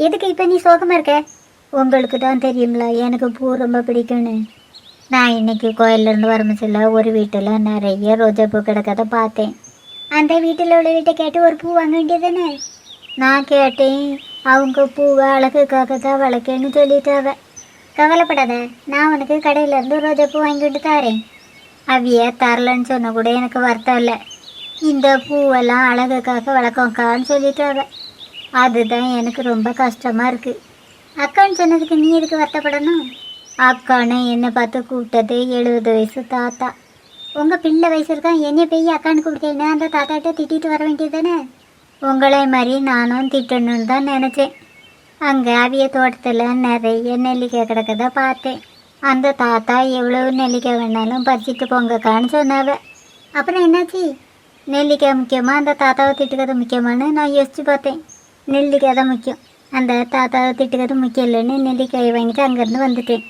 எதுக்கு இப்போ நீ சோகமாக இருக்க? உங்களுக்கு தான் தெரியும்ல எனக்கு பூ ரொம்ப பிடிக்கும்னு. நான் இன்னைக்கு கோயிலேருந்து வரமிச்சில்ல ஒரு வீட்டில் நிறைய ரோஜா பூ கிடக்கதை பார்த்தேன். அந்த வீட்டில் உள்ள வீட்டை கேட்டு ஒரு பூ வாங்க வேண்டியதானே? நான் கேட்டேன். அவங்க பூவை அழகுக்காக தான் வளர்க்கேன்னு சொல்லிட்டாவ. கவலைப்படாத, நான் உனக்கு கடையிலேருந்து ரோஜா பூ வாங்கிட்டு தாரேன். அவிய தரலன்னு சொன்ன கூட எனக்கு வருத்தம் இல்லை. இந்த பூவெல்லாம் அழகுக்காக வளர்க்கோக்கான்னு சொல்லிட்டாவ. அதுதான் எனக்கு ரொம்ப கஷ்டமாக இருக்குது. அக்கான்னு சொன்னதுக்கு நீ எதுக்கு வருத்தப்படணும்? அக்கான்னு என்னை பார்த்து கூப்பிட்டது 70 வயசு தாத்தா. உங்கள் பிள்ளை வயசு இருக்கா என்னை போய் அக்கான்னு கூப்பிட்டேன்னா அந்த தாத்தாட்ட திட்டிட்டு வர வேண்டியது தானே? உங்களை மாதிரி நானும் திட்டணும்னு தான் நினச்சேன். அங்கே அவிய தோட்டத்தில் நிறைய நெல்லிக்காய் கிடக்கதை பார்த்தேன். அந்த தாத்தா எவ்வளோ நெல்லிக்காய் வேணாலும் பறிச்சிட்டு போங்கக்கான்னு சொன்னாவ. அப்புறம் என்னாச்சு? நெல்லிக்காய் முக்கியமாக அந்த தாத்தாவை திட்டுக்கிறது முக்கியமானு நான் யோசித்து பார்த்தேன். நெல்லிக்காய் தான் முக்கியம். அந்த தாத்தாவை திட்டுக்கிறது முக்கியம் இல்லைன்னு நெல்லிக்காயை வாங்கிட்டு அங்கேருந்து வந்துட்டேன்.